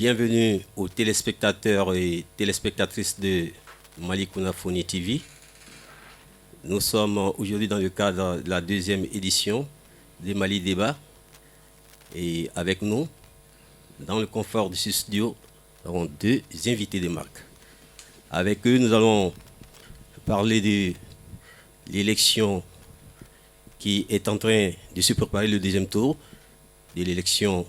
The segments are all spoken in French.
Bienvenue aux téléspectateurs et téléspectatrices de Mali Kunafoni TV. Nous sommes aujourd'hui dans le cadre de la deuxième édition des Mali Débat. Et avec nous, dans le confort de ce studio, nous avons deux invités de marque. Avec eux, nous allons parler de l'élection qui est en train de se préparer, le deuxième tour de l'élection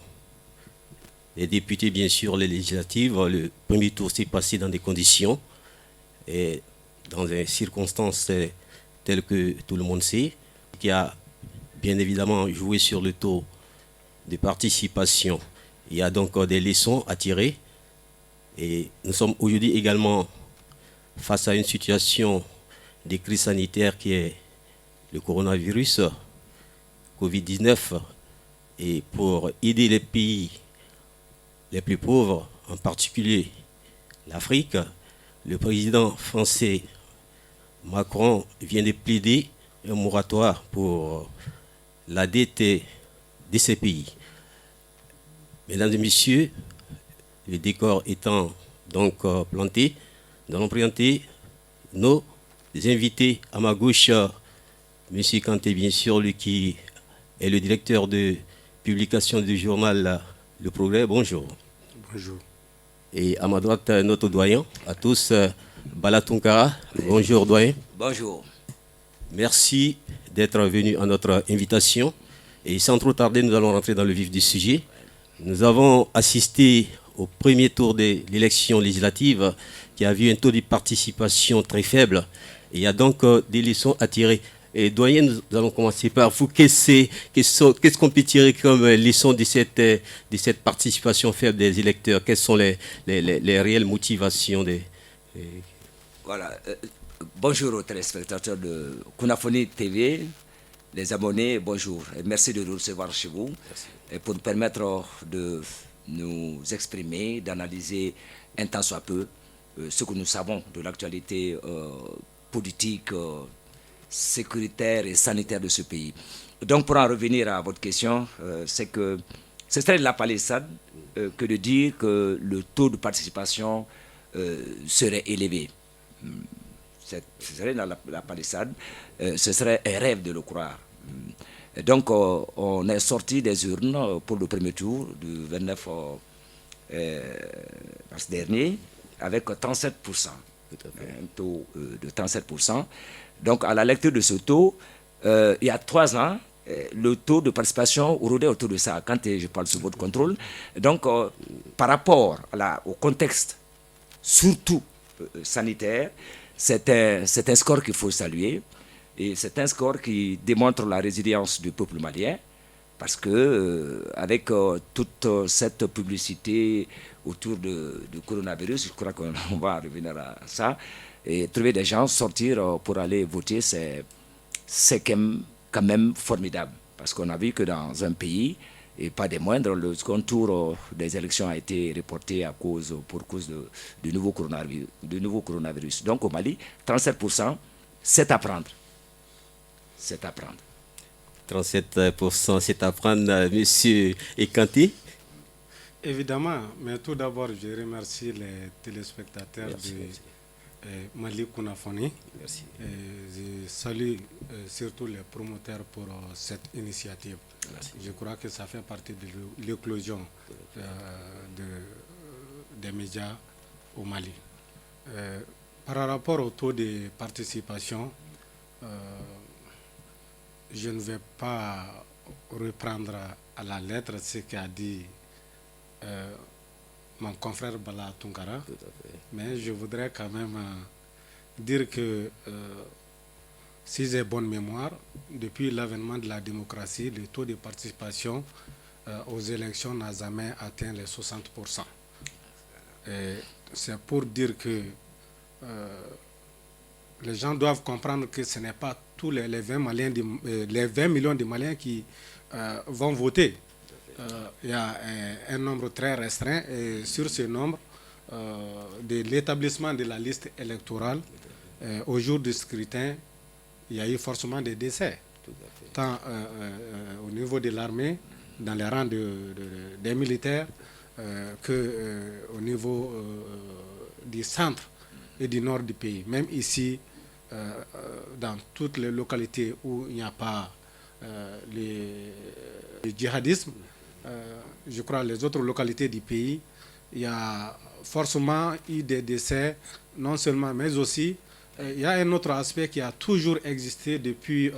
des députés, bien sûr, les législatives. Le premier tour s'est passé dans des conditions et dans des circonstances telles que tout le monde sait, qui a bien évidemment joué sur le taux de participation. Il y a donc des leçons à tirer. Et nous sommes aujourd'hui également face à une situation de crise sanitaire qui est le coronavirus, Covid-19. Et pour aider les pays les plus pauvres, en particulier l'Afrique, le président français Macron vient de plaider un moratoire pour la dette de ces pays. Mesdames et messieurs, le décor étant donc planté, nous allons présenter nos invités. À ma gauche, M. Kanté, bien sûr, lui qui est le directeur de publication du journal Le Progrès. Bonjour. Bonjour. Et à ma droite, notre doyen, à tous, Bala Tunkara. Bonjour, doyen. Bonjour. Merci d'être venu à notre invitation. Et sans trop tarder, nous allons rentrer dans le vif du sujet. Nous avons assisté au premier tour de l'élection législative qui a vu un taux de participation très faible. Et il y a donc des leçons à tirer. Et doyen, nous allons commencer par vous. Qu'est-ce qu'on peut tirer comme leçon de cette participation faible des électeurs? Quelles sont les réelles motivations Voilà. Bonjour aux téléspectateurs de Kunafoni TV, les abonnés, bonjour. Et merci de nous recevoir chez vous et pour nous permettre de nous exprimer, d'analyser un tant soit peu ce que nous savons de l'actualité politique, sécuritaire et sanitaire de ce pays. Donc pour en revenir à votre question, c'est que ce serait de la palissade que de dire que le taux de participation serait élevé. Ce serait dans la palissade, ce serait un rêve de le croire. Donc on est sorti des urnes pour le premier tour du 29 mars dernier avec 37%, un taux de 37%. Donc, à la lecture de ce taux, il y a 3 ans, le taux de participation rôdait autour de ça, quand je parle sous votre contrôle. Donc, par rapport au contexte, surtout sanitaire, c'est un score qu'il faut saluer. Et c'est un score qui démontre la résilience du peuple malien, parce que avec toute cette publicité autour du coronavirus, je crois qu'on va revenir à ça, et trouver des gens sortir pour aller voter, c'est quand même formidable. Parce qu'on a vu que dans un pays, et pas des moindres, le second tour des élections a été reporté pour cause du nouveau coronavirus. Donc au Mali, 37%, c'est à prendre. C'est à prendre. 37%, c'est à prendre, monsieur Ekanté. Évidemment, mais tout d'abord, je remercie les téléspectateurs de Mali Kunafoni. Merci. Je salue surtout les promoteurs pour cette initiative. Merci. Je crois que ça fait partie de l'éclosion des médias au Mali. Par rapport au taux de participation, je ne vais pas reprendre à la lettre ce qu'a dit mon confrère Bala Tunkara, mais je voudrais quand même dire que si j'ai bonne mémoire, depuis l'avènement de la démocratie, le taux de participation aux élections n'a jamais atteint les 60%. C'est pour dire que les gens doivent comprendre que ce n'est pas tous les 20 millions de Maliens qui vont voter. Il y a un nombre très restreint et sur ce nombre, de l'établissement de la liste électorale, au jour du scrutin, il y a eu forcément des décès, tant au niveau de l'armée, dans les rangs des militaires, qu'au niveau du centre et du nord du pays. Même ici, dans toutes les localités où il n'y a pas le djihadisme, je crois les autres localités du pays, il y a forcément eu des décès, non seulement, mais aussi, il y a un autre aspect qui a toujours existé depuis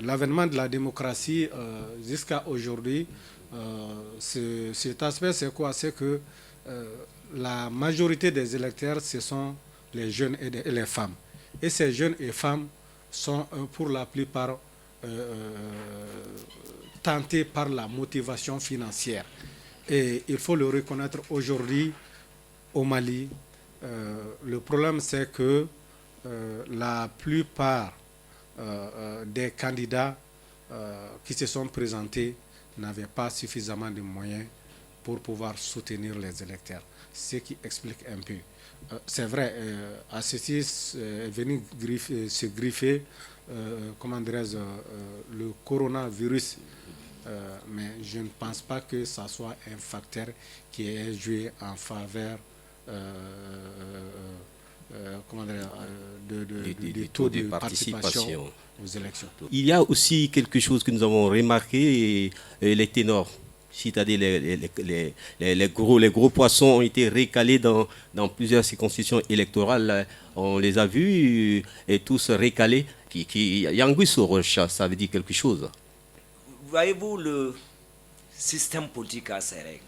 l'avènement de la démocratie jusqu'à aujourd'hui. Cet aspect, c'est quoi? C'est que la majorité des électeurs, ce sont les jeunes et les femmes. Et ces jeunes et femmes sont pour la plupart tentés par la motivation financière. Et il faut le reconnaître aujourd'hui au Mali. Le problème, c'est que la plupart des candidats qui se sont présentés n'avaient pas suffisamment de moyens pour pouvoir soutenir les électeurs. Ce qui explique un peu. C'est vrai, à ceci est venu se griffer, comment dirais-je, le coronavirus. Mais je ne pense pas que ça soit un facteur qui ait joué en faveur du taux de participation aux élections. Il y a aussi quelque chose que nous avons remarqué, les ténors. C'est-à-dire les gros poissons ont été recalés dans plusieurs circonscriptions électorales. On les a vus et tous recalés. Yanguis ça veut dire quelque chose. Voyez-vous, le système politique a ses règles.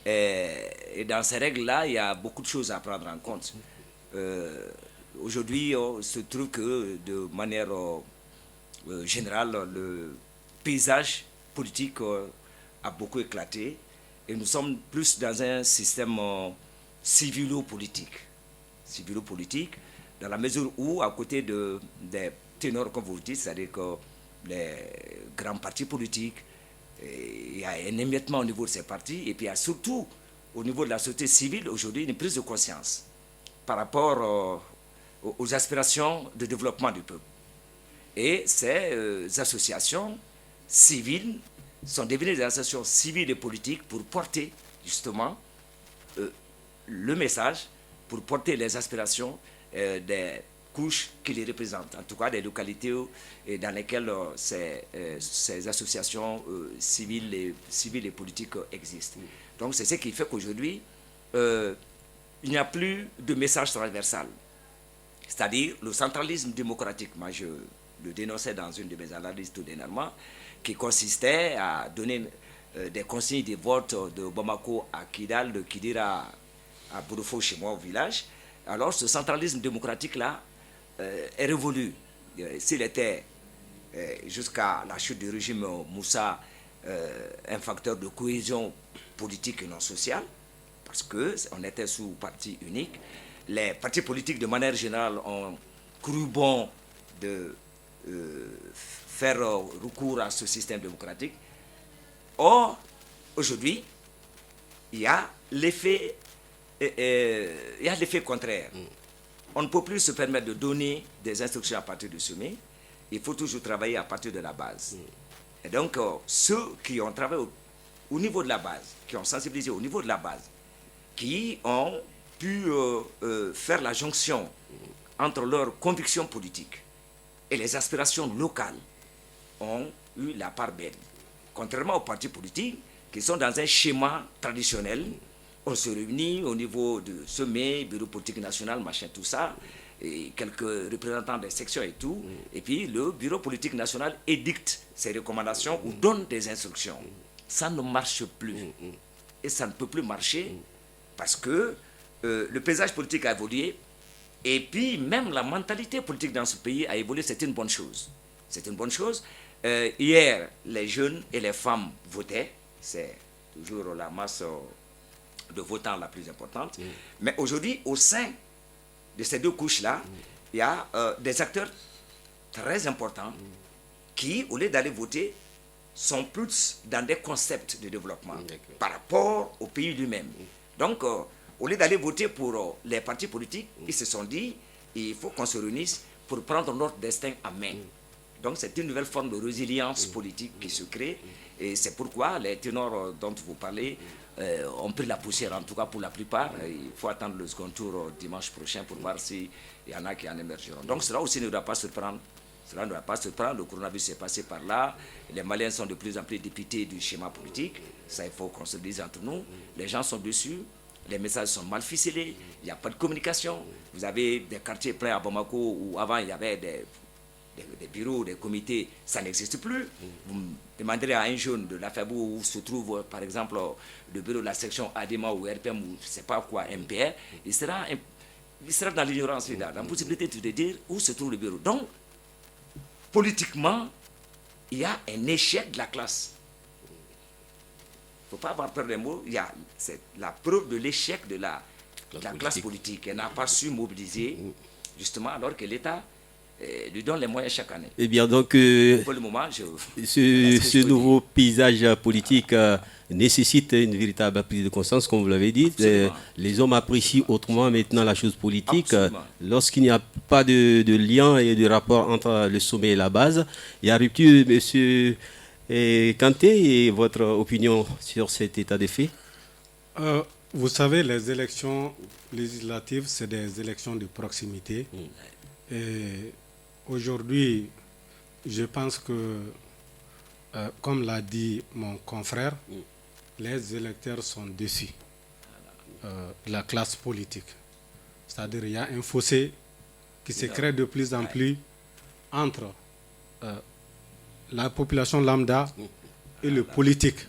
Et dans ces règles-là, il y a beaucoup de choses à prendre en compte. Aujourd'hui, il se trouve que de manière générale, le paysage politique a beaucoup éclaté et nous sommes plus dans un système civilo-politique. Civilo-politique, dans la mesure où, à côté des ténors, comme vous le dites, c'est-à-dire que les grands partis politiques, il y a un émiettement au niveau de ces partis, et puis il y a surtout au niveau de la société civile aujourd'hui une prise de conscience par rapport aux aspirations de développement du peuple. Et ces associations civiles sont devenues des associations civiles et politiques pour porter justement le message, pour porter les aspirations des couches qui les représentent, en tout cas des localités dans lesquelles ces associations civiles et politiques existent. Donc c'est ce qui fait qu'aujourd'hui, il n'y a plus de message transversal. C'est-à-dire le centralisme démocratique, moi je le dénonçais dans une de mes analyses tout dernièrement, qui consistait à donner des consignes de vote de Bamako à Kidal, de Kidira à Bourofo, chez moi au village. Alors ce centralisme démocratique-là est révolu. S'il était, jusqu'à la chute du régime Moussa, un facteur de cohésion politique et non sociale, parce qu'on était sous parti unique, les partis politiques de manière générale ont cru bon de faire recours à ce système démocratique. Or, aujourd'hui, il y a l'effet contraire. On ne peut plus se permettre de donner des instructions à partir du sommet. Il faut toujours travailler à partir de la base. Et donc, ceux qui ont travaillé au niveau de la base, qui ont sensibilisé au niveau de la base, qui ont pu faire la jonction entre leurs convictions politiques et les aspirations locales, ont eu la part belle. Contrairement aux partis politiques qui sont dans un schéma traditionnel, on se réunit au niveau du sommet, bureau politique national, machin, tout ça, et quelques représentants des sections et tout, et puis le bureau politique national édicte ses recommandations ou donne des instructions. Ça ne marche plus. Et ça ne peut plus marcher parce que le paysage politique a évolué et puis même la mentalité politique dans ce pays a évolué. C'est une bonne chose. C'est une bonne chose. Hier, les jeunes et les femmes votaient. C'est toujours la masse de votants la plus importante. Mais aujourd'hui, au sein de ces deux couches-là, il y a des acteurs très importants qui, au lieu d'aller voter, sont plus dans des concepts de développement par rapport au pays lui-même. Donc, au lieu d'aller voter pour les partis politiques, ils se sont dit, il faut qu'on se réunisse pour prendre notre destin en main. Donc c'est une nouvelle forme de résilience politique qui se crée. Et c'est pourquoi les ténors dont vous parlez ont pris la poussière, en tout cas pour la plupart. Il faut attendre le second tour dimanche prochain pour voir s'il y en a qui en émergeront. Donc cela aussi ne doit pas surprendre. Cela ne doit pas surprendre. Le coronavirus est passé par là. Les Maliens sont de plus en plus dépités du schéma politique. Ça, il faut qu'on se le dise entre nous. Les gens sont dessus. Les messages sont mal ficelés. Il n'y a pas de communication. Vous avez des quartiers pleins à Bamako où avant il y avait des bureaux, des comités, ça n'existe plus. Vous demanderez à un jeune de la Fabou où se trouve, par exemple, le bureau de la section ADEMA ou RPM ou je ne sais pas quoi, MPR, il sera dans l'ignorance, dans l'impossibilité de dire où se trouve le bureau. Donc, politiquement, il y a un échec de la classe. Il ne faut pas avoir peur des mots. C'est la preuve de l'échec de la classe politique. Elle n'a pas su mobiliser, justement, alors que l'État lui donne les moyens chaque année. Eh bien, donc, Pour le moment, ce nouveau paysage politique nécessite une véritable prise de conscience, comme vous l'avez dit. Les hommes apprécient autrement maintenant la chose politique. Lorsqu'il n'y a pas de lien et de rapport entre le sommet et la base, il y a rupture. Monsieur Kanté, et votre opinion sur cet état de fait? Vous savez, les élections législatives, c'est des élections de proximité. Et aujourd'hui, je pense que, comme l'a dit mon confrère, les électeurs sont déçus de la classe politique. C'est-à-dire qu'il y a un fossé qui se crée de plus en plus entre la population lambda et le politique.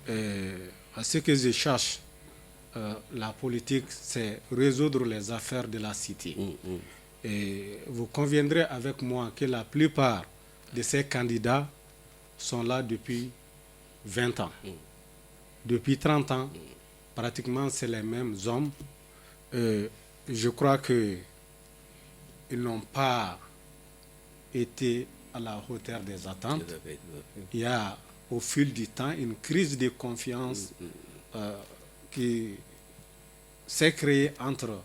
Et à ce que je cherche, la politique, c'est résoudre les affaires de la cité. Et vous conviendrez avec moi que la plupart de ces candidats sont là depuis 20 ans. Depuis 30 ans, pratiquement c'est les mêmes hommes. Je crois qu'ils n'ont pas été à la hauteur des attentes. Il y a au fil du temps une crise de confiance qui s'est créée entre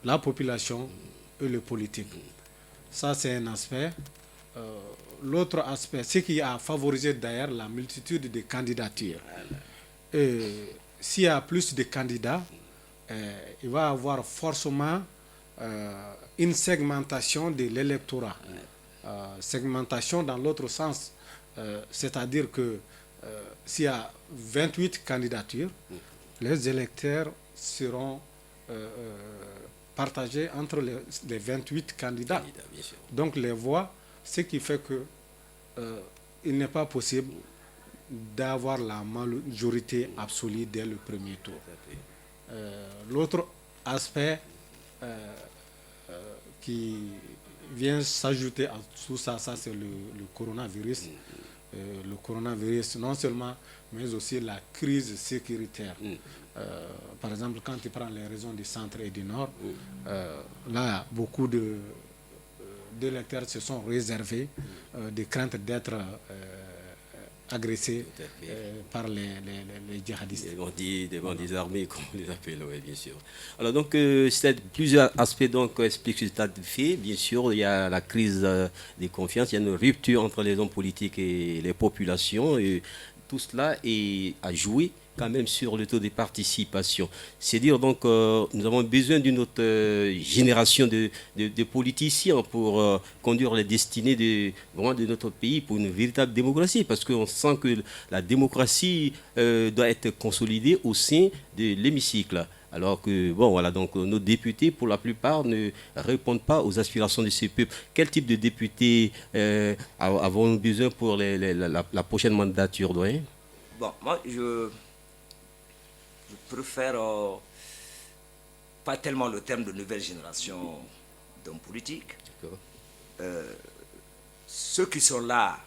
la population et le politique. Ça, c'est un aspect. L'autre aspect, ce qui a favorisé d'ailleurs la multitude de candidatures. S'il y a plus de candidats, il va y avoir forcément une segmentation de l'électorat. Segmentation dans l'autre sens, c'est-à-dire que s'il y a 28 candidatures, les électeurs seront partagés entre les 28 candidats. Donc les voix, ce qui fait que il n'est pas possible d'avoir la majorité absolue dès le premier tour. L'autre aspect qui vient s'ajouter à tout ça, c'est le coronavirus. Le coronavirus, non seulement, mais aussi la crise sécuritaire. Par exemple, quand tu prends les régions du centre et du nord, là, beaucoup d'électeurs se sont réservés de crainte d'être agressés par les djihadistes. Des bandits armés, comme on les appelle, oui, bien sûr. Alors, donc, plusieurs aspects expliquent ce état de fait. Bien sûr, il y a la crise des confiances, il y a une rupture entre les hommes politiques et les populations. Et tout cela a joué quand même sur le taux de participation. C'est dire donc nous avons besoin d'une autre génération de politiciens pour conduire les destinées de notre pays pour une véritable démocratie, parce qu'on sent que la démocratie doit être consolidée au sein de l'hémicycle. Alors que, donc nos députés, pour la plupart, ne répondent pas aux aspirations de ce peuple. Quel type de députés avons-nous besoin pour la prochaine mandature, doyen? Bon, moi, je préfère pas tellement le terme de nouvelle génération d'hommes politiques. Ceux qui sont là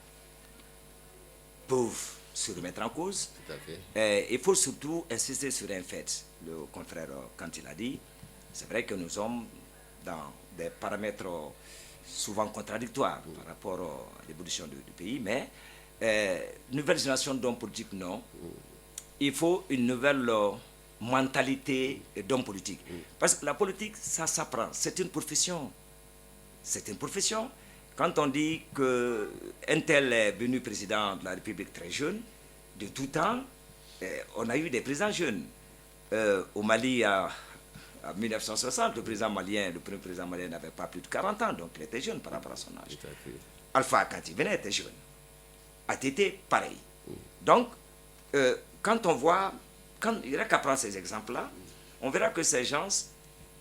peuvent se remettre en cause. Tout à fait. Il faut surtout insister sur un fait. Le confrère, quand il a dit, c'est vrai que nous sommes dans des paramètres souvent contradictoires par rapport à l'évolution du pays, mais nouvelle génération d'hommes politiques, non. Il faut une nouvelle mentalité d'hommes politiques. Parce que la politique, ça s'apprend. C'est une profession. C'est une profession. Quand on dit qu'un tel est venu président de la République très jeune, de tout temps, on a eu des présidents jeunes. Au Mali, en 1960, le premier président malien n'avait pas plus de 40 ans, donc il était jeune par rapport à son âge. Alpha, quand il venait, était jeune. ATT, pareil. Donc, quand on voit, il n'y a qu'à prendre ces exemples-là, on verra que ces gens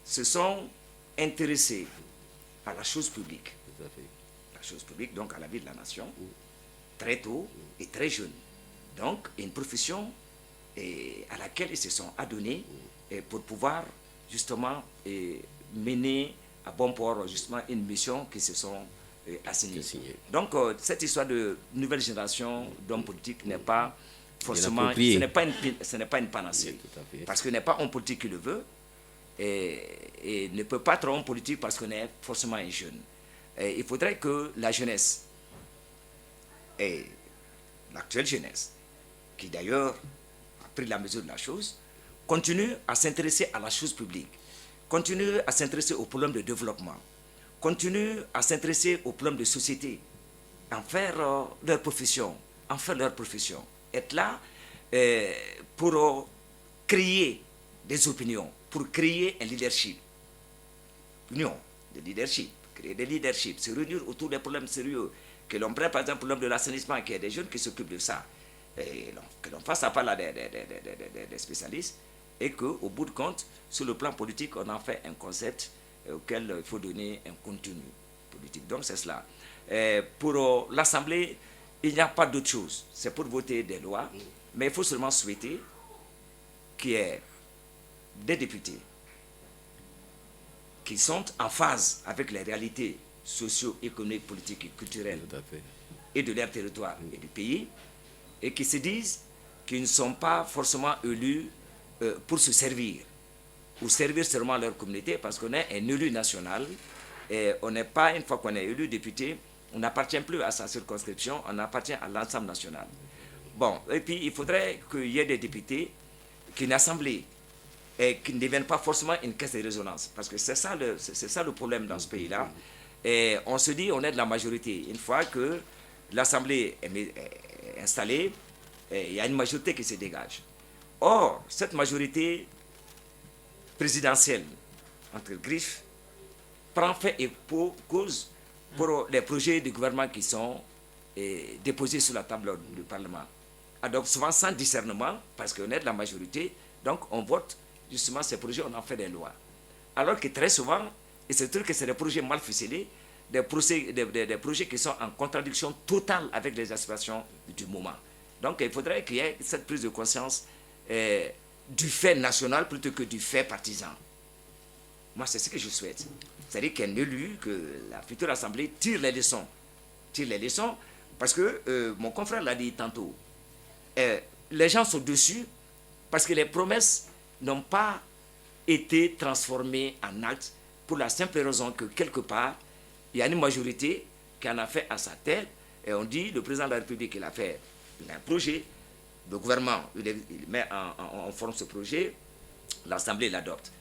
se sont intéressés à la chose publique. La chose publique, donc à la vie de la nation, très tôt et très jeune. Donc, une profession à laquelle ils se sont adonnés pour pouvoir justement mener à bon port justement une mission qui se sont assignés. Donc, cette histoire de nouvelle génération d'hommes politiques n'est pas forcément, ce n'est pas une panacée. Parce que ce n'est pas un politique qui le veut et ne peut pas être un politique parce qu'on est forcément un jeune. Et il faudrait que la jeunesse, et l'actuelle jeunesse, qui d'ailleurs a pris la mesure de la chose, continue à s'intéresser à la chose publique, continue à s'intéresser aux problèmes de développement, continue à s'intéresser aux problèmes de société, en faire leur profession, être là pour créer des opinions, pour créer un leadership. Créer des leaderships, se réunir autour des problèmes sérieux, que l'on prenne par exemple le problème de l'assainissement, qu'il y ait des jeunes qui s'occupent de ça, et que l'on fasse appel à des spécialistes, et qu'au bout de compte, sur le plan politique, on en fait un concept auquel il faut donner un contenu politique. Donc c'est cela. Pour l'Assemblée, il n'y a pas d'autre chose. C'est pour voter des lois, mais il faut seulement souhaiter qu'il y ait des députés qui sont en phase avec les réalités socio-économiques, politiques et culturelles et de leur territoire et du pays, et qui se disent qu'ils ne sont pas forcément élus pour se servir, ou servir seulement leur communauté, parce qu'on est un élu national, et on n'est pas, une fois qu'on est élu député, on n'appartient plus à sa circonscription, on appartient à l'ensemble national. Bon, et puis il faudrait qu'il y ait des députés qu'une assemblée, et qui ne deviennent pas forcément une caisse de résonance. Parce que c'est ça le problème dans ce pays-là. Et on se dit, on est de la majorité. Une fois que l'Assemblée est installée, il y a une majorité qui se dégage. Or, cette majorité présidentielle, entre griffes, prend fait et cause pour les projets du gouvernement qui sont déposés sur la table du Parlement. Donc souvent sans discernement, parce qu'on est de la majorité, donc on vote justement ces projets, on en fait des lois. Alors que très souvent, il se trouve que c'est des projets mal ficelés, des projets qui sont en contradiction totale avec les aspirations du moment. Donc il faudrait qu'il y ait cette prise de conscience du fait national plutôt que du fait partisan. Moi, c'est ce que je souhaite. C'est-à-dire qu'un élu, que la future Assemblée tire les leçons. Parce que, mon confrère l'a dit tantôt, les gens sont dessus parce que les promesses n'ont pas été transformées en actes pour la simple raison que quelque part, il y a une majorité qui en a fait à sa tête et on dit, le président de la République, il a un projet, le gouvernement, il met en forme ce projet, l'Assemblée l'adopte.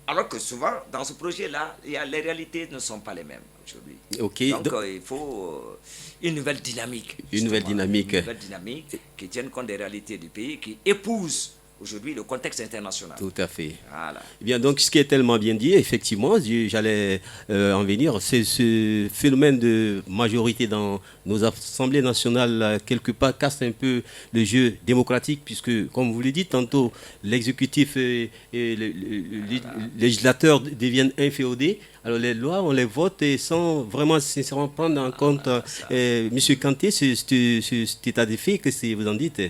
Alors que souvent, dans ce projet-là, les réalités ne sont pas les mêmes aujourd'hui. Okay. Donc, il faut une nouvelle dynamique. Une nouvelle dynamique Qui tienne compte des réalités du pays, qui épouse aujourd'hui le contexte international. Tout à fait. Voilà. Eh bien, donc, ce qui est tellement bien dit, effectivement, j'allais en venir, c'est ce phénomène de majorité dans nos assemblées nationales, quelque part, casse un peu le jeu démocratique, puisque, comme vous le dites tantôt, l'exécutif et le législateur deviennent inféodés. Alors, les lois, on les vote et sans vraiment, sincèrement, prendre en compte, M. Kanté, cet état de fait, qu'est-ce que vous en dites?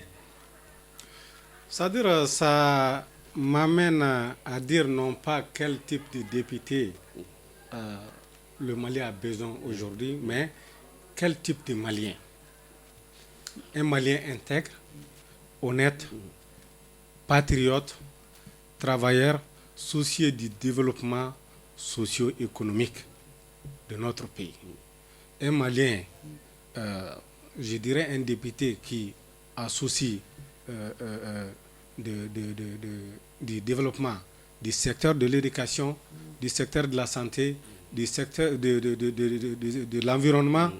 C'est-à-dire, ça m'amène à dire non pas quel type de député le Mali a besoin aujourd'hui, mais quel type de Malien. Un Malien intègre, honnête, patriote, travailleur, soucieux du développement socio-économique de notre pays. Un Malien, je dirais un député qui a souci du développement du secteur de l'éducation, du secteur de la santé, du secteur de l'environnement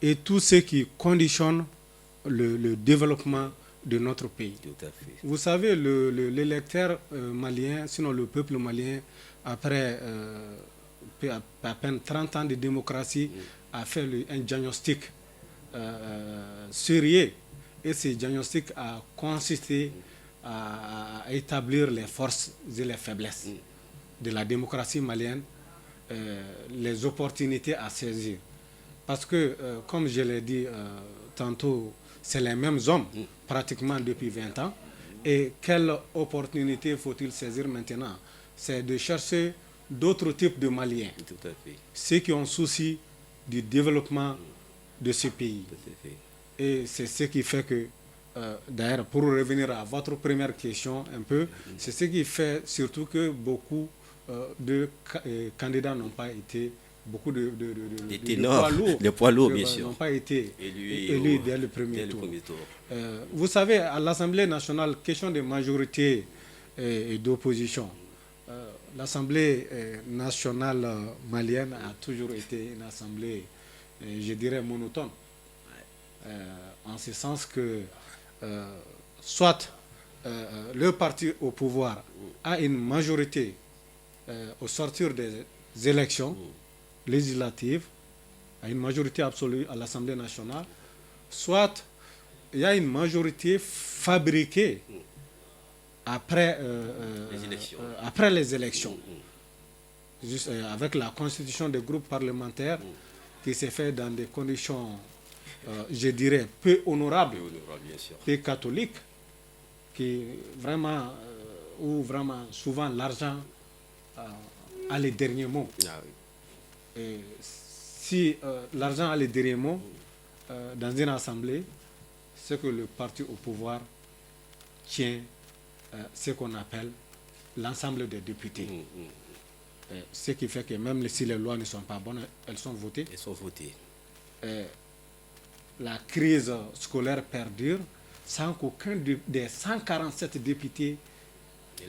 et tout ce qui conditionne le développement de notre pays. Tout à fait. Vous savez, l'électeur malien, sinon le peuple malien, après à peine 30 ans de démocratie, a fait un diagnostic sérieux. Et ce diagnostic a consisté à établir les forces et les faiblesses de la démocratie malienne, les opportunités à saisir. Parce que, comme je l'ai dit tantôt, c'est les mêmes hommes pratiquement depuis 20 ans. Et quelle opportunité faut-il saisir maintenant? C'est de chercher d'autres types de Maliens, Tout à fait. ceux qui ont souci du développement de ce pays. Tout à fait. Et c'est ce qui fait que, d'ailleurs, pour revenir à votre première question un peu, c'est ce qui fait surtout que beaucoup de candidats n'ont pas été, beaucoup de poids lourds, bien sûr, n'ont pas été élus élus dès le premier tour. Vous savez, à l'Assemblée nationale, question de majorité et d'opposition, l'Assemblée nationale malienne a toujours été une assemblée, je dirais, monotone. En ce sens que soit le parti au pouvoir a une majorité au sortir des élections législatives, a une majorité absolue à l'Assemblée nationale, soit il y a une majorité fabriquée après les élections, juste, avec la constitution des groupes parlementaires qui s'est fait dans des conditions, je dirais, peu honorables, bien sûr. peu catholiques, qui vraiment, où vraiment souvent l'argent a les derniers mots. Ah oui. Et si l'argent a les derniers mots dans une assemblée, c'est que le parti au pouvoir tient ce qu'on appelle l'ensemble des députés. Ce qui fait que même si les lois ne sont pas bonnes, elles sont votées. Elles sont votées. La crise scolaire perdure sans qu'aucun des 147 députés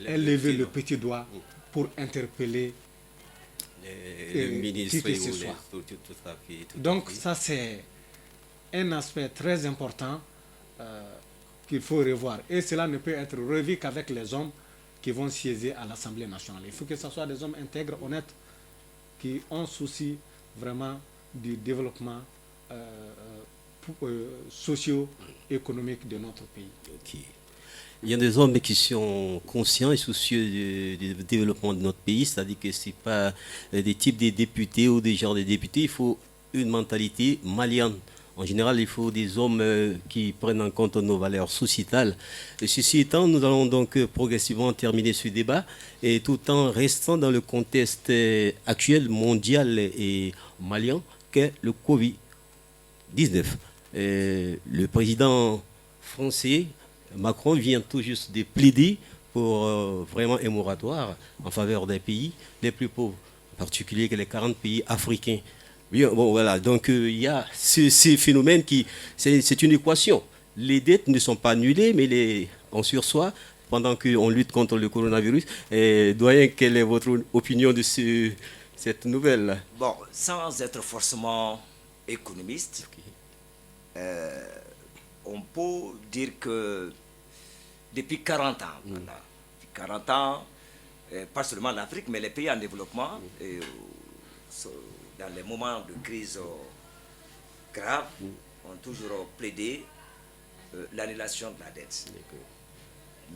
ait levé le petit doigt pour interpeller le ministre qui que ce soit. Donc ça, c'est un aspect très important qu'il faut revoir. Et cela ne peut être revu qu'avec les hommes qui vont siéger à l'Assemblée nationale. Il faut que ce soit des hommes intègres, honnêtes, qui ont souci vraiment du développement socio-économique de notre pays. Ok. Il y a des hommes qui sont conscients et soucieux du développement de notre pays, c'est-à-dire que ce n'est pas des types de députés ou des genres de députés, il faut une mentalité malienne. En général, il faut des hommes qui prennent en compte nos valeurs sociétales. Et ceci étant, nous allons donc progressivement terminer ce débat, et tout en restant dans le contexte actuel mondial et malien qu'est le Covid-19. Le président français, Macron, vient tout juste de plaider pour vraiment un moratoire en faveur des pays les plus pauvres, en particulier que les 40 pays africains. Bien, bon, voilà, donc il y a ces phénomènes qui, c'est une équation. Les dettes ne sont pas annulées, mais on sursoit pendant qu'on lutte contre le coronavirus. Et doyen, quelle est votre opinion de cette nouvelle? Bon, sans être forcément économiste, on peut dire que depuis 40 ans, depuis 40 ans, pas seulement l'Afrique, mais les pays en développement, dans les moments de crise grave, ont toujours plaidé l'annulation de la dette.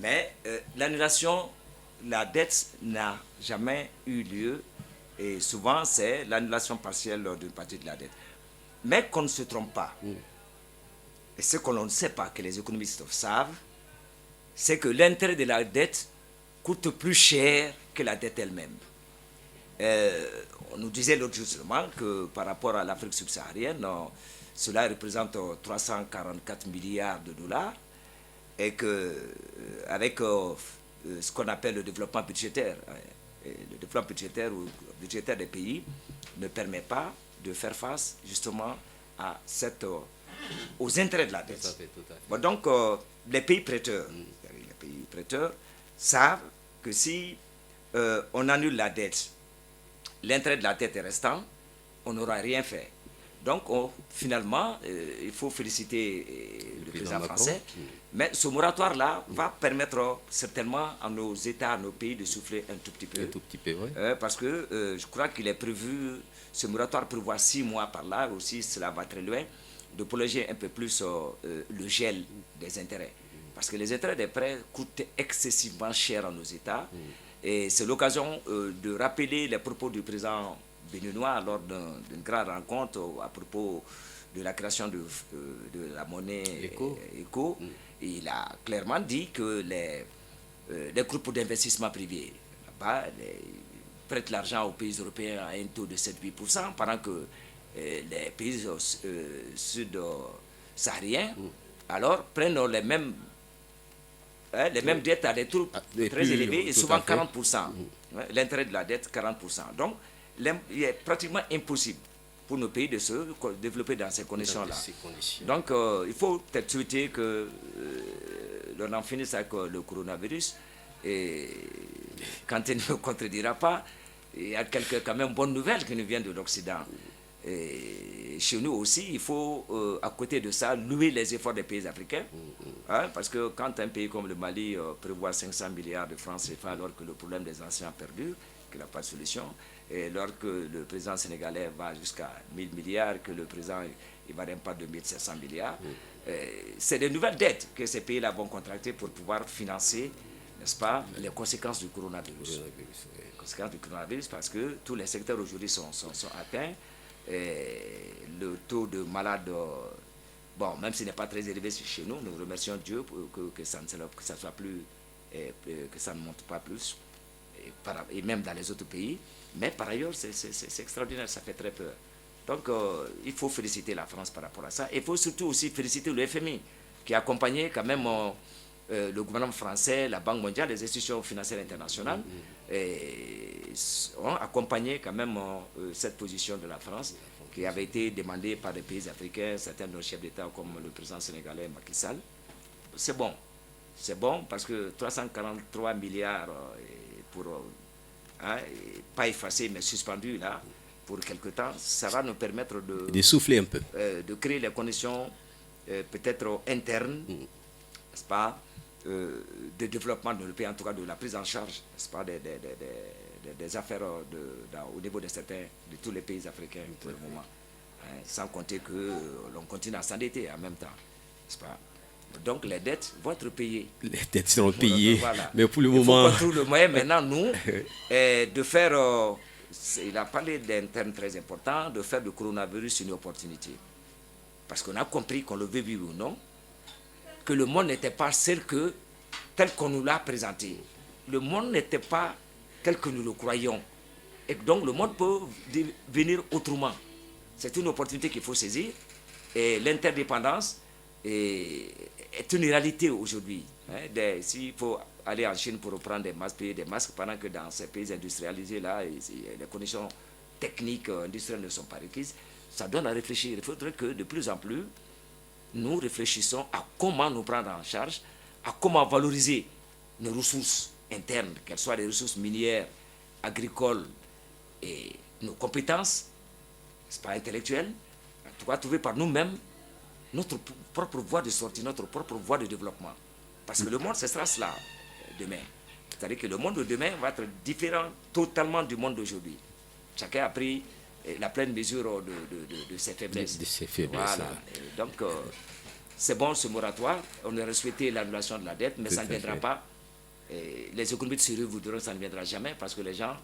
Mais l'annulation, la dette n'a jamais eu lieu, et souvent c'est l'annulation partielle d'une partie de la dette. Mais qu'on ne se trompe pas, et ce que l'on ne sait pas, que les économistes savent, c'est que l'intérêt de la dette coûte plus cher que la dette elle-même. On nous disait l'autre jour seulement que par rapport à l'Afrique subsaharienne, cela représente 344 milliards de dollars, et que avec ce qu'on appelle le développement budgétaire, le développement budgétaire des pays ne permet pas de faire face justement à aux intérêts de la dette. Tout à fait. Bon, donc les pays prêteurs savent que si on annule la dette, l'intérêt de la dette est restant, on n'aura rien fait. Donc, finalement, il faut féliciter le président français. Mais ce moratoire-là va permettre certainement à nos États, à nos pays de souffler un tout petit peu. Un tout petit peu, oui. Parce que je crois qu'il est prévu, ce moratoire prévoit 6 mois par là, aussi cela va très loin, de prolonger un peu plus le gel des intérêts. Parce que les intérêts des prêts coûtent excessivement cher à nos États. Et c'est l'occasion de rappeler les propos du président béninois lors d'une grande rencontre à propos de la création de la monnaie éco. Il a clairement dit que les groupes d'investissement privés là-bas prêtent l'argent aux pays européens à un taux de 7-8%, pendant que les pays sud-sahariens alors prennent les mêmes dettes à des taux très élevés, et souvent 40%. L'intérêt de la dette, 40%. Donc, il est pratiquement impossible pour nos pays de se développer dans ces conditions-là. Donc, il faut peut-être souhaiter que l'on en finisse avec le coronavirus. Et quand il ne contredira pas, il y a quelques quand même bonnes nouvelles qui nous viennent de l'Occident. Et chez nous aussi, il faut, à côté de ça, louer les efforts des pays africains. Parce que quand un pays comme le Mali prévoit 500 milliards de francs CFA alors que le problème des anciens perdure, qu'il n'a pas de solution, et alors que le président sénégalais va jusqu'à 1000 milliards, que le président ivoirien parle de 1700 milliards, c'est des nouvelles dettes que ces pays-là vont contracter pour pouvoir financer, n'est-ce pas, les conséquences du coronavirus. Les conséquences du coronavirus, parce que tous les secteurs aujourd'hui sont atteints. Et le taux de malades, bon, même s'il n'est pas très élevé chez nous, nous remercions Dieu pour que ça ne soit plus, que ça ne monte pas plus, et même dans les autres pays. Mais par ailleurs, c'est extraordinaire, ça fait très peur. Donc, il faut féliciter la France par rapport à ça. Il faut surtout aussi féliciter le FMI, qui a accompagné quand même le gouvernement français, la Banque mondiale, les institutions financières internationales, et ont accompagné quand même cette position de la France, qui avait été demandée par des pays africains, certains de nos chefs d'État, comme le président sénégalais Macky Sall. C'est bon parce que 343 milliards pour pas effacés mais suspendus là pour quelque temps, ça va nous permettre de souffler un peu, de créer les conditions peut-être internes, n'est-ce pas, de développement de le pays, en tout cas de la prise en charge, n'est-ce pas, des affaires au niveau de tous les pays africains pour le moment, sans compter que l'on continue à s'endetter en même temps, n'est-ce pas. Donc les dettes vont être payées. Les dettes seront payées, voilà. Mais pour le moment... Il faut qu'on trouve le moyen maintenant, nous, de faire, il a parlé d'un terme très important, de faire du coronavirus une opportunité. Parce qu'on a compris, qu'on le veut ou non, que le monde n'était pas tel qu'on nous l'a présenté. Le monde n'était pas tel que nous le croyons. Et donc le monde peut venir autrement. C'est une opportunité qu'il faut saisir. Et l'interdépendance est une réalité aujourd'hui. S'il faut aller en Chine pour reprendre des masques, payer des masques, pendant que dans ces pays industrialisés, là, les conditions techniques industrielles ne sont pas requises, ça donne à réfléchir. Il faudrait que de plus en plus, nous réfléchissons à comment nous prendre en charge, à comment valoriser nos ressources internes, qu'elles soient des ressources minières, agricoles et nos compétences, c'est pas intellectuelles, en tout cas trouver par nous-mêmes notre propre voie de sortie, notre propre voie de développement. Parce que le monde, ce sera cela demain. C'est-à-dire que le monde de demain va être différent totalement du monde d'aujourd'hui. Chacun a pris la pleine mesure de ses faiblesses. De ses faiblesses. Voilà. Donc, c'est bon ce moratoire. On aurait souhaité l'annulation de la dette, mais ça ne viendra pas. Et les économistes sérieux vous diront que ça ne viendra jamais parce que les gens,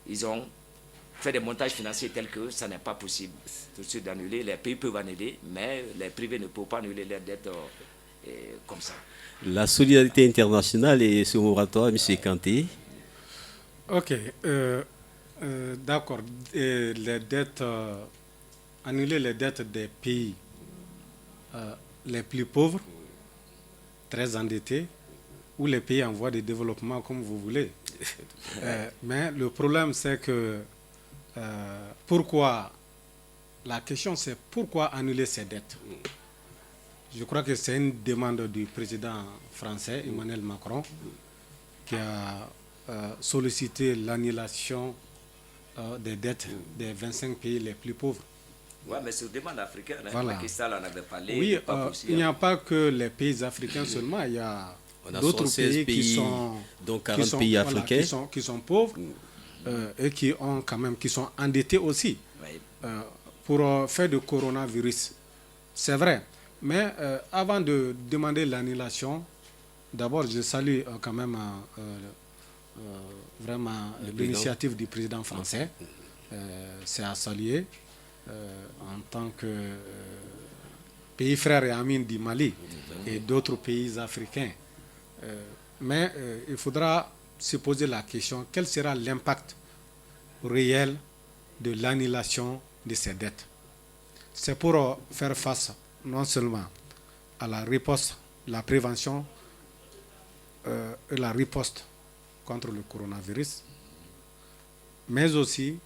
ils ont fait des montages financiers tels que ça n'est pas possible tout de suite d'annuler. Les pays peuvent annuler, mais les privés ne peuvent pas annuler leurs dettes comme ça. La solidarité internationale et ce moratoire, M. Kanté. Ok. D'accord. Les dettes, annuler les dettes des pays les plus pauvres, très endettés, ou les pays en voie de développement, comme vous voulez. Mais le problème, c'est que la question, c'est pourquoi annuler ces dettes? Je crois que c'est une demande du président français, Emmanuel Macron, qui a sollicité l'annulation des dettes des 25 pays les plus pauvres. Oui, mais sur demande africaine, Voilà. Pakistan en avait parlé. Oui, pas possible. il n'y a pas que les pays africains seulement, il y a On a d'autres 116 pays qui sont, donc 40 pays voilà, africains. qui sont pauvres et qui ont quand même, qui sont endettés aussi Oui. pour faire du coronavirus. C'est vrai. Mais avant de demander l'annulation, d'abord je salue quand même vraiment l'initiative du président français. C'est à saluer en tant que pays frère et ami du Mali et d'autres pays africains. Mais il faudra se poser la question, quel sera l'impact réel de l'annulation de ces dettes? C'est pour faire face non seulement à la riposte, la prévention et la riposte contre le coronavirus, mais aussi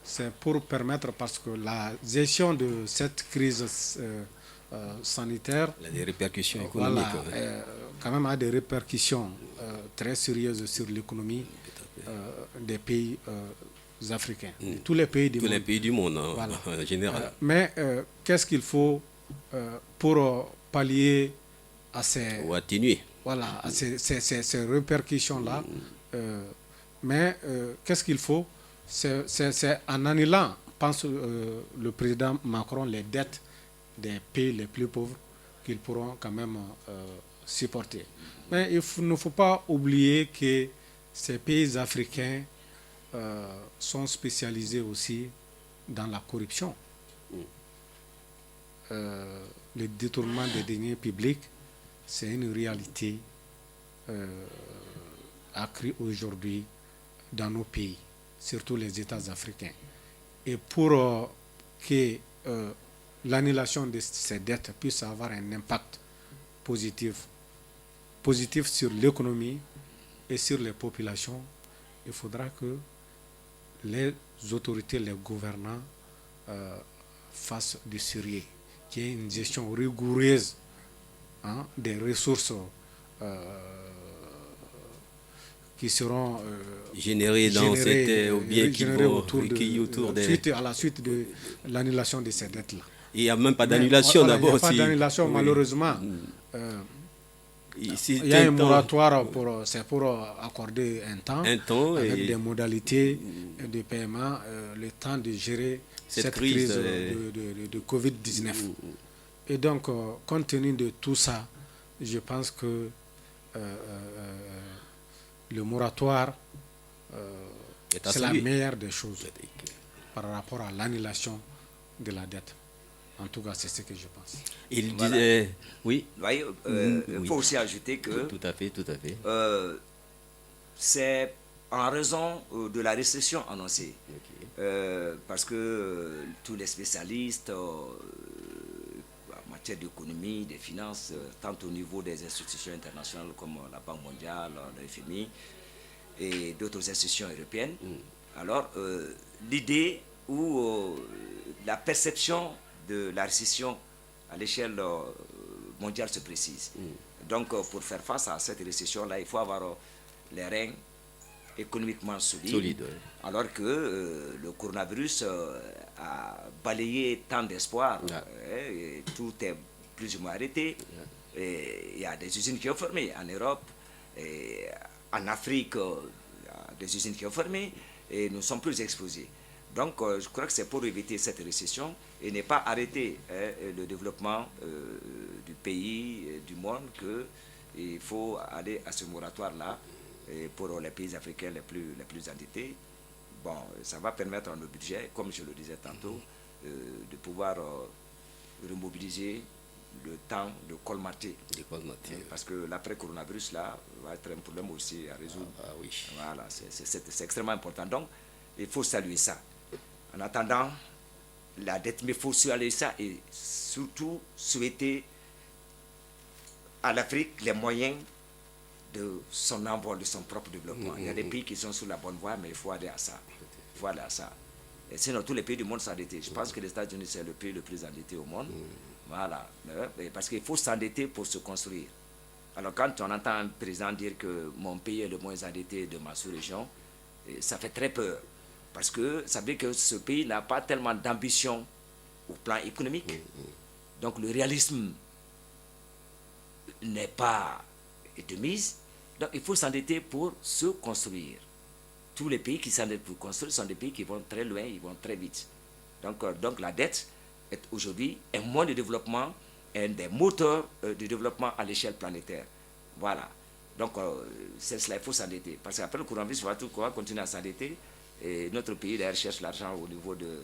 c'est pour permettre, parce que la gestion de cette crise sanitaire, Les répercussions économiques. voilà, quand même a des répercussions très sérieuses sur l'économie des pays africains, de tous les pays du Tous monde. les pays du monde, hein, Voilà. en général. Mais qu'est-ce qu'il faut pour pallier à ces, Ou atténuer. voilà, à ces répercussions-là? Mais qu'est-ce qu'il faut? C'est en annulant, pense le président Macron, les dettes des pays les plus pauvres qu'ils pourront quand même supporter. Mais il ne faut pas oublier que ces pays africains sont spécialisés aussi dans la corruption. Le détournement des deniers publics, c'est une réalité accrue aujourd'hui dans nos pays, surtout les États africains. Et pour que l'annulation de ces dettes puisse avoir un impact positif sur l'économie et sur les populations, il faudra que les autorités, les gouvernants fassent du sérieux, qu'il y ait une gestion rigoureuse des ressources qui seront Générés dans cette, ou bien qui vont recueillir autour des... à la suite de l'annulation de ces dettes-là. Il n'y a même pas d'annulation d'abord. Il n'y a pas d'annulation, malheureusement. Ici, Il y a un moratoire, c'est pour accorder un temps avec et des modalités de paiement, le temps de gérer cette crise de Covid-19. Et donc, compte tenu de tout ça, je pense que le moratoire, c'est la meilleure des choses par rapport à l'annulation de la dette. En tout cas, c'est ce que je pense. Il disait... Oui. Voyez, il faut aussi ajouter que... Tout à fait. C'est en raison de la récession annoncée. Parce que tous les spécialistes en matière d'économie, des finances, tant au niveau des institutions internationales comme la Banque mondiale, le FMI et d'autres institutions européennes, alors l'idée ou la perception de la récession à l'échelle mondiale se précise. Donc, pour faire face à cette récession-là, il faut avoir les reins économiquement solides. Alors que le coronavirus a balayé tant d'espoir. Et tout est plus ou moins arrêté. Et il y a des usines qui ont fermé en Europe. Et en Afrique, il y a des usines qui ont fermé. Et nous sommes plus exposés. Donc, je crois que c'est pour éviter cette récession et ne pas arrêter le développement du pays, du monde, qu'il faut aller à ce moratoire-là pour les pays africains les plus endettés. Bon, ça va permettre à nos budgets, comme je le disais tantôt, de pouvoir remobiliser le temps de colmater. Parce que l'après-coronavirus, là, va être un problème aussi à résoudre. Oui. Voilà, c'est extrêmement important. Donc, il faut saluer ça. En attendant la dette, mais il faut saluer ça et surtout souhaiter à l'Afrique les moyens de son envol, de son propre développement. Il y a des pays qui sont sur la bonne voie, mais il faut aller à ça. Il faut aller à ça. Et sinon, tous les pays du monde sont endettés. Je pense que les États-Unis, c'est le pays le plus endetté au monde. Voilà. Parce qu'il faut s'endetter pour se construire. Alors quand on entend un président dire que mon pays est le moins endetté de ma sous-région, ça fait très peur. Parce que ça veut dire que ce pays n'a pas tellement d'ambition au plan économique. Donc le réalisme n'est pas de mise. Donc il faut s'endetter pour se construire. Tous les pays qui s'endettent pour construire sont des pays qui vont très loin, ils vont très vite. Donc la dette est aujourd'hui un moyen de développement, un des moteurs de développement à l'échelle planétaire. Voilà. Donc c'est cela, il faut s'endetter. Parce qu'après le coronavirus, on va continuer à s'endetter. Et notre pays d'ailleurs cherche l'argent au niveau de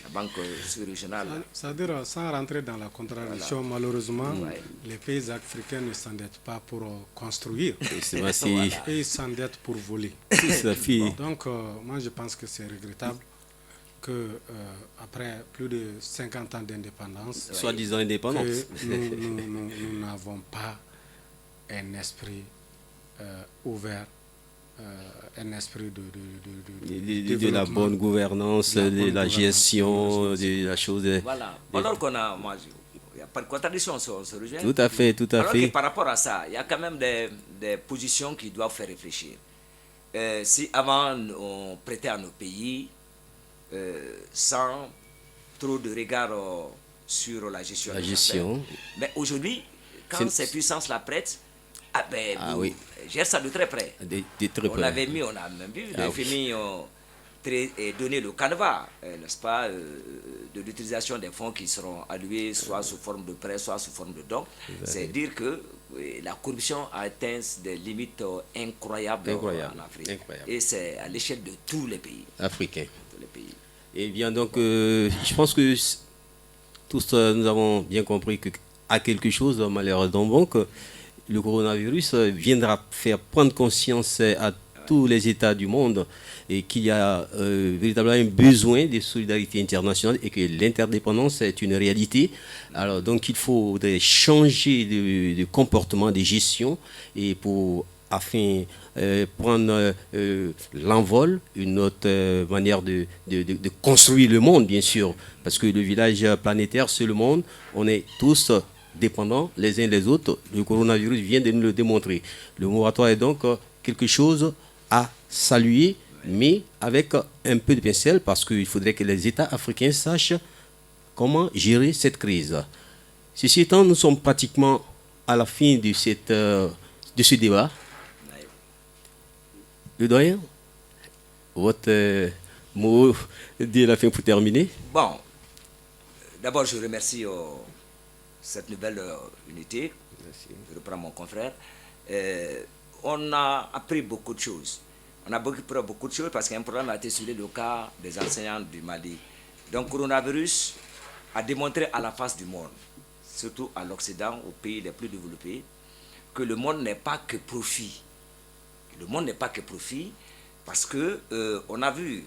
la banque sous-régionale. C'est-à-dire, sans rentrer dans la contradiction, malheureusement, les pays africains ne s'endettent pas pour construire. Et ils s'endettent pour voler. Donc, moi, je pense que c'est regrettable que après plus de 50 ans d'indépendance, soi-disant indépendance, nous n'avons pas un esprit ouvert, un esprit de la bonne gouvernance, de la gestion, de la chose. Voilà. Alors qu'on a, il n'y a pas de contradiction, on se rejoint. Tout à fait, tout à Alors fait. que par rapport à ça, il y a quand même des positions qui doivent faire réfléchir. Si avant on prêtait à nos pays sans trop de regard sur la gestion. Mais aujourd'hui, quand ces puissances la prêtent, gère ça de très près. On a même vu les FMI donner le canevas, n'est-ce pas, de l'utilisation des fonds qui seront alloués soit sous forme de prêts, soit sous forme de dons. C'est dire que la corruption a atteint des limites incroyables en Afrique. Et c'est à l'échelle de tous les pays africains. Tous les pays. Et bien donc, je pense que tous nous avons bien compris qu'à quelque chose, malheureusement, que le coronavirus viendra faire prendre conscience à tous les États du monde et qu'il y a véritablement un besoin de solidarité internationale et que l'interdépendance est une réalité. Alors donc il faudrait changer de comportement, de gestion et afin prendre l'envol, une autre manière de construire le monde, bien sûr, parce que le village planétaire, c'est le monde, on est tous dépendants les uns des autres. Le coronavirus vient de nous le démontrer. Le moratoire est donc quelque chose à saluer, mais avec un peu de pincelle, parce qu'il faudrait que les États africains sachent comment gérer cette crise. Ceci étant, nous sommes pratiquement à la fin de ce débat. Le doyen, votre mot de la fin pour terminer. Bon, d'abord je remercie cette nouvelle unité. Merci. Je reprends mon confrère. On a appris beaucoup de choses. On a appris beaucoup de choses parce qu'un problème a été soulevé le cas des enseignants du Mali. Donc, le coronavirus a démontré à la face du monde, surtout à l'Occident, aux pays les plus développés, que le monde n'est pas que profit. Le monde n'est pas que profit parce que on a vu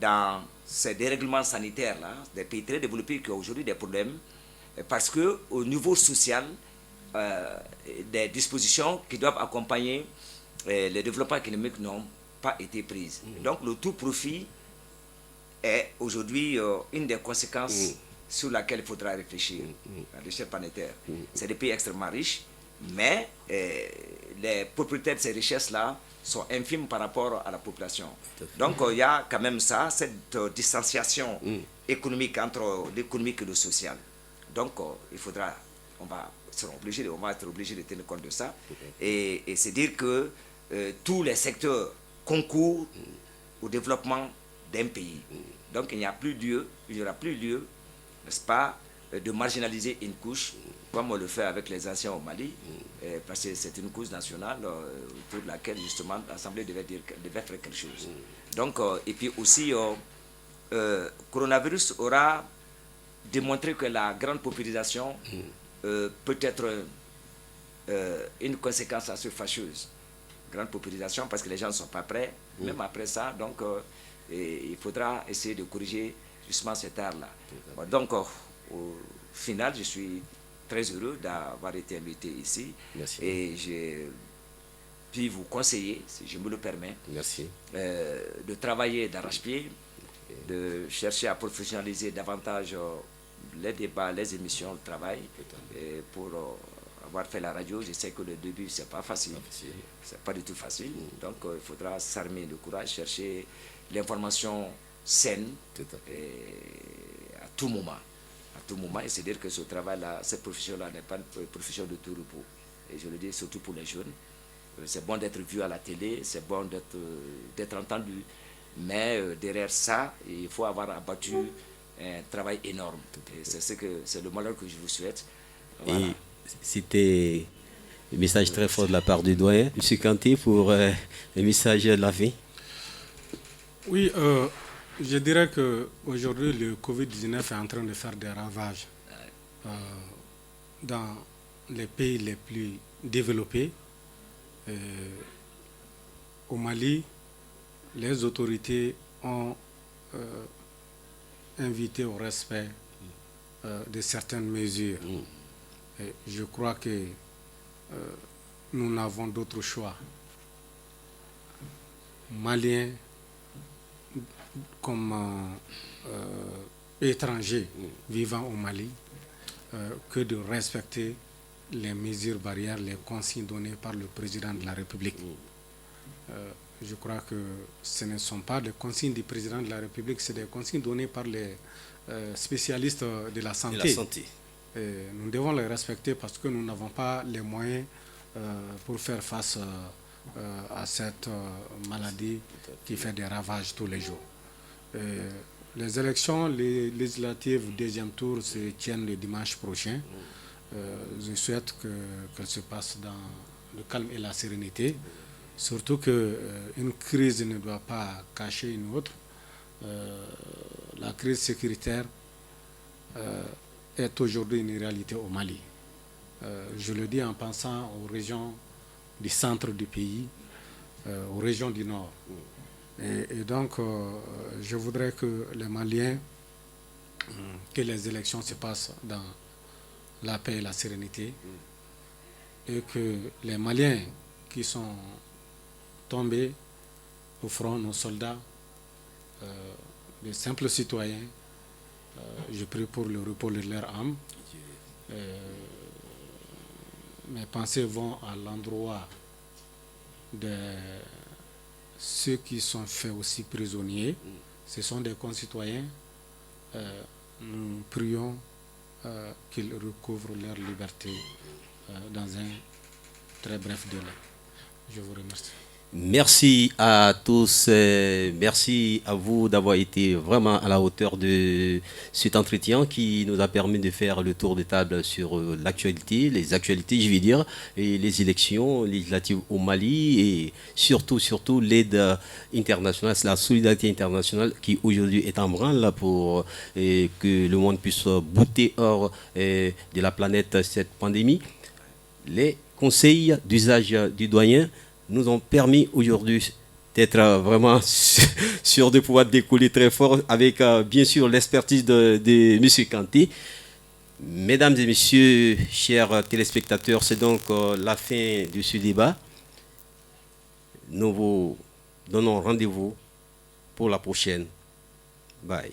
dans ces dérèglements sanitaires-là, des pays très développés qui ont aujourd'hui des problèmes, parce qu'au niveau social, des dispositions qui doivent accompagner le développement économique n'ont pas été prises. Donc le tout profit est aujourd'hui une des conséquences sur laquelle il faudra réfléchir à l'échelle planétaire. C'est des pays extrêmement riches, mais les propriétaires de ces richesses-là sont infimes par rapport à la population. Donc il y a quand même ça, cette distanciation économique entre l'économique et le social. Donc il faudra, on va être obligé de tenir compte de ça. Et c'est dire que tous les secteurs concourent au développement d'un pays. Donc il n'y aura plus lieu, n'est-ce pas, de marginaliser une couche, comme on le fait avec les anciens au Mali, parce que c'est une couche nationale autour de laquelle justement l'Assemblée devait faire quelque chose. Donc, et puis aussi, coronavirus aura démontré que la grande paupérisation peut être une conséquence assez fâcheuse. Grande paupérisation parce que les gens ne sont pas prêts, même après ça, donc il faudra essayer de corriger justement cet art-là. Donc, au final, je suis très heureux d'avoir été invité ici. Merci. Et j'ai pu vous conseiller, si je me le permets, merci, de travailler d'arrache-pied, de chercher à professionnaliser davantage les débats, les émissions, le travail, et pour avoir fait la radio, je sais que le début, c'est pas facile. C'est pas du tout facile. Donc, il faudra s'armer de courage, chercher l'information saine à tout moment. À tout moment, et c'est dire que ce travail-là, cette profession-là n'est pas une profession de tout repos. Et je le dis surtout pour les jeunes. C'est bon d'être vu à la télé, c'est bon d'être entendu. Mais derrière ça, il faut avoir abattu un travail énorme. Et c'est le malheur que je vous souhaite. Voilà. Et c'était un message très fort de la part du doyen. M. Kanté, pour un message de la fin. Oui, je dirais qu'aujourd'hui, le Covid-19 est en train de faire des ravages dans les pays les plus développés. Au Mali, les autorités ont invité au respect de certaines mesures. Et je crois que nous n'avons d'autre choix, Maliens comme étrangers vivant au Mali, que de respecter les mesures barrières, les consignes données par le président de la République. Je crois que ce ne sont pas des consignes du président de la République, c'est des consignes données par les spécialistes de la santé. Nous devons les respecter parce que nous n'avons pas les moyens pour faire face à cette maladie qui fait des ravages tous les jours. Les élections législatives deuxième tour se tiennent le dimanche prochain. Je souhaite qu'elles se passent dans le calme et la sérénité. Surtout qu'une crise ne doit pas cacher une autre. La crise sécuritaire est aujourd'hui une réalité au Mali. Je le dis en pensant aux régions du centre du pays, aux régions du nord. Et donc, je voudrais que les Maliens, que les élections se passent dans la paix et la sérénité, et que les Maliens qui sont tombés au front, nos soldats, les simples citoyens, je prie pour le repos de leur âme. Mes pensées vont à l'endroit de ceux qui sont faits aussi prisonniers. Ce sont des concitoyens. Nous prions qu'ils recouvrent leur liberté dans un très bref délai. Je vous remercie. Merci à tous, merci à vous d'avoir été vraiment à la hauteur de cet entretien qui nous a permis de faire le tour de table sur l'actualité, les actualités je vais dire, et les élections législatives au Mali et surtout l'aide internationale, la solidarité internationale qui aujourd'hui est en branle pour que le monde puisse bouter hors de la planète cette pandémie. Les conseils d'usage du doyen nous ont permis aujourd'hui d'être vraiment sûr de pouvoir décoller très fort avec bien sûr l'expertise de M. Kanté. Mesdames et messieurs, chers téléspectateurs, c'est donc la fin de ce débat. Nous vous donnons rendez-vous pour la prochaine. Bye.